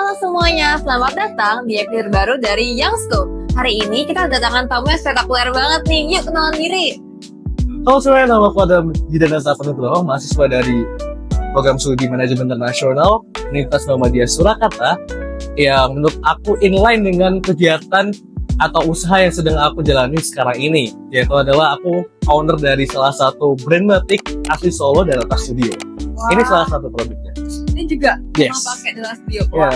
Halo semuanya, selamat datang di episode baru dari Youngsko. Hari ini kita kedatangan tamu yang spektakuler banget nih. Yuk kenalan diri. Halo semuanya, nama aku Adam Jidana Safanugroho, mahasiswa dari Program Studi Manajemen Internasional Universitas Muhammadiyah Surakarta, yang menurut aku inline dengan kegiatan atau usaha yang sedang aku jalani sekarang ini, yaitu adalah aku owner dari salah satu brand batik asli Solo, Danata Studio. Ini salah satu produknya. Ini juga Yes. pakai Danata Studio. Yeah.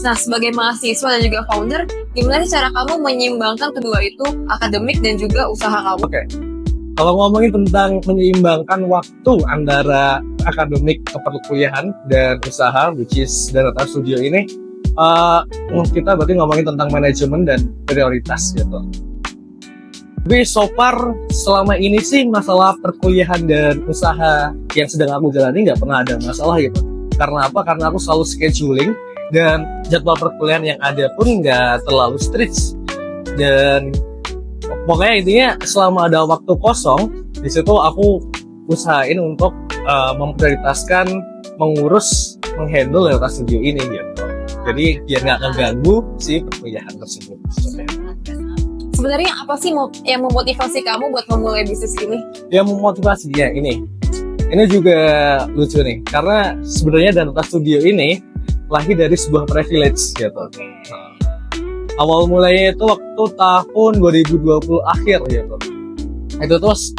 Nah, sebagai mahasiswa dan juga founder, gimana sih cara kamu menyeimbangkan kedua itu, akademik dan juga usaha kamu? Oke. Kalau ngomongin tentang menyeimbangkan waktu antara akademik keperkuliahan dan usaha, which is Danata Studio ini, kita berarti ngomongin tentang manajemen dan prioritas gitu. Tapi so far selama ini sih masalah perkuliahan dan usaha yang sedang aku jalani nggak pernah ada masalah gitu. Karena apa? Karena aku selalu scheduling dan jadwal perkuliahan yang ada pun nggak terlalu strict. Dan pokoknya intinya selama ada waktu kosong, di situ aku usahain untuk memprioritaskan mengurus, menghandle Danata Studio ini gitu. Jadi biar nggak ngeganggu si perkuliahan tersebut. Sebenarnya apa sih yang memotivasi kamu buat memulai bisnis ini? Yang memotivasi ya ini juga lucu nih, karena sebenarnya Danata Studio ini lahir dari sebuah privilege gitu. Awal mulanya itu waktu tahun 2020 akhir gitu. Itu terus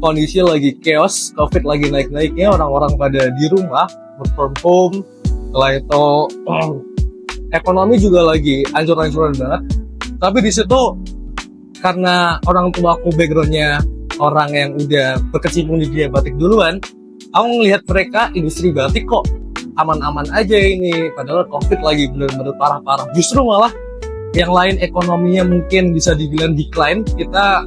kondisi lagi chaos, COVID lagi naik-naiknya, orang-orang pada di rumah, work from home. Setelah itu ekonomi juga lagi ancur-ancuran banget. Tapi di situ karena orang tua aku backgroundnya orang yang udah berkecimpung di dunia batik duluan, aku ngelihat mereka industri batik kok aman-aman aja ini, padahal COVID lagi bener-bener parah-parah. Justru malah yang lain ekonominya mungkin bisa dibilang decline, kita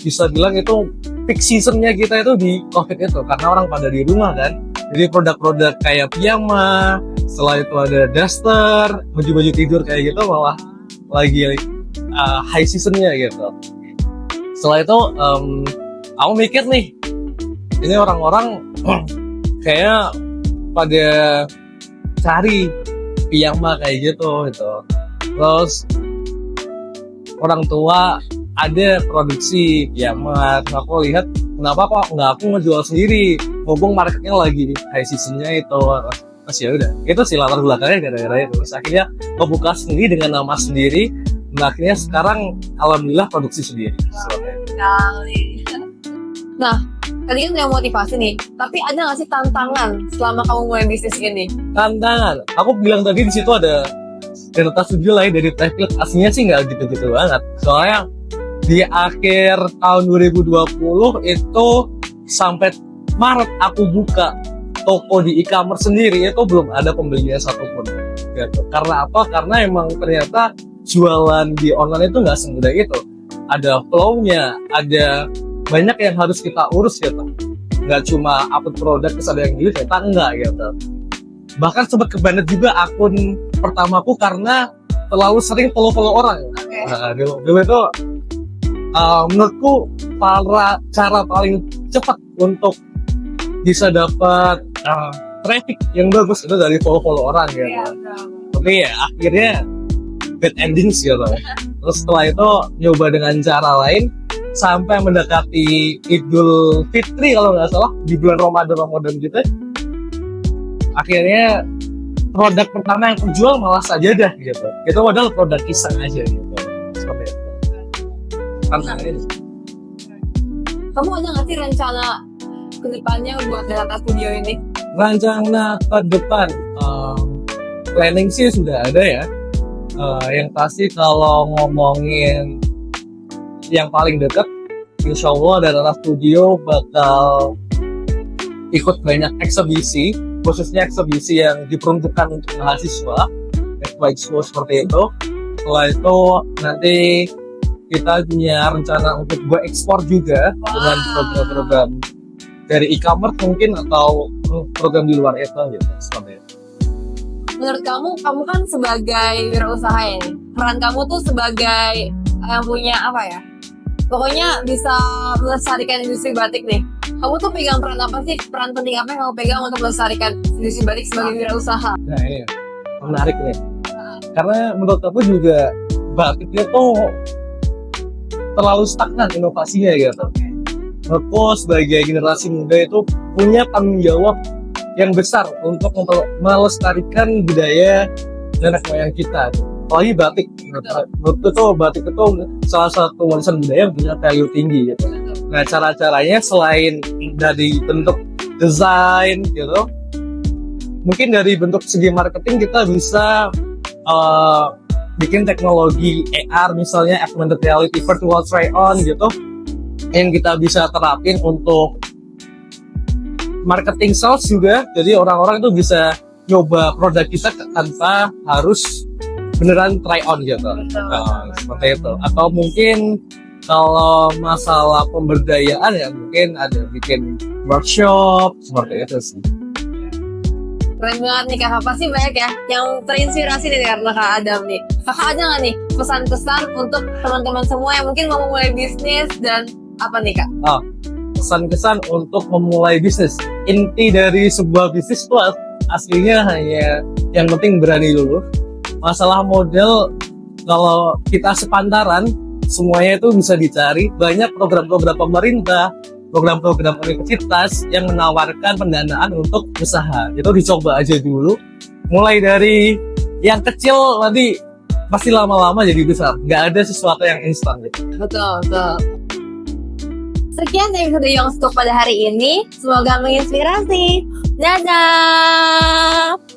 bisa bilang itu peak seasonnya kita itu di COVID itu, karena orang pada di rumah kan. Jadi produk-produk kayak piyama, setelah itu ada duster, baju-baju tidur kayak gitu malah lagi high seasonnya gitu. Setelah itu aku mikir nih, ini orang-orang kayak pada cari piyama kayak gitu. Terus orang tua ada produksi piyama, aku lihat kenapa kok nggak aku ngejual sendiri, mumpung marketnya lagi high seasonnya itu. Terus ya udah, itu sih latar belakangnya gara-gara itu. Terus akhirnya membuka sendiri dengan nama sendiri. Nah, akhirnya sekarang alhamdulillah produksi sendiri. Nah, tadi kan udah motivasi nih, tapi ada nggak sih tantangan selama kamu mulai bisnis ini? Tantangan, aku bilang tadi di situ ada Danata Studio lain dari Traffic, aslinya sih nggak gitu-gitu banget. Soalnya di akhir tahun 2020 itu sampai Maret aku buka toko di e-commerce sendiri, itu belum ada pembelinya satupun. Gitu. Karena apa? Karena emang ternyata jualan di online itu nggak semudah itu. Ada flow-nya, ada banyak yang harus kita urus gitu. Nggak cuma upload produk terus ada yang gitu, ternyata enggak gitu. Bahkan sempat kebanet juga akun pertamaku karena terlalu sering follow orang. Okay. Nah, dulu itu menurutku cara paling cepat untuk bisa dapat traffic yang bagus itu dari follow orang gitu. Yeah, Tapi ya akhirnya bad endings gitu. Terus setelah itu nyoba dengan cara lain sampai mendekati Idul Fitri kalau nggak salah di bulan Ramadan gitu. Akhirnya produk pertama yang terjual malah sajadah gitu. Itu padahal produk kisah aja gitu. Seperti itu. Tantangannya. Kamu ada nggak sih rencana kedepannya buat Danata Studio ini? Rencana ke depan, planning sih sudah ada ya. Yang pasti kalau ngomongin yang paling dekat, insya Allah Danata Studio bakal ikut banyak eksebisi, khususnya eksebisi yang diperuntukkan untuk mahasiswa, expo seperti itu. Setelah itu nanti kita punya rencana untuk go ekspor juga dengan program-program dari e-commerce mungkin atau program di luar itu gitu seperti itu. Menurut kamu kan sebagai wirausaha ini, peran kamu tuh sebagai yang punya apa ya? Pokoknya bisa melestarikan industri batik nih. Kamu tuh pegang peran apa sih? Peran penting apa yang kamu pegang untuk melestarikan industri batik sebagai wirausaha? Nah iya. menarik nih. Karena menurut aku juga batiknya tuh terlalu stagnan inovasinya gitu. Menurutku sebagai generasi muda itu punya tanggung jawab yang besar untuk melestarikan budaya nenek moyang kita. Apalagi batik. Menurutku tuh batik itu salah satu warisan budaya yang punya value tinggi gitu. Nah, cara-caranya selain dari bentuk desain gitu, mungkin dari bentuk segi marketing kita bisa bikin teknologi AR misalnya augmented reality virtual try on gitu yang kita bisa terapin untuk marketing sales juga. Jadi orang-orang itu bisa nyoba produk kita tanpa harus beneran try on gitu. Seperti itu. Atau mungkin kalau masalah pemberdayaan ya mungkin ada bikin workshop seperti itu sih. Keren banget nih Kak, pasti banyak ya yang terinspirasi nih karena Kak Adam nih. Kakak ada nggak nih pesan-pesan untuk teman-teman semua yang mungkin mau memulai bisnis dan apa nih Kak? Pesan-kesan untuk memulai bisnis. Inti dari sebuah bisnis itu aslinya hanya yang penting berani dulu. Masalah model kalau kita sepantaran semuanya itu bisa dicari. Banyak program-program pemerintah, program-program universitas yang menawarkan pendanaan untuk usaha. Itu dicoba aja dulu. Mulai dari yang kecil nanti pasti lama-lama jadi besar. Nggak ada sesuatu yang instan gitu. Betul, betul. Sekian episode Young Stock pada hari ini. Semoga menginspirasi. Dadah!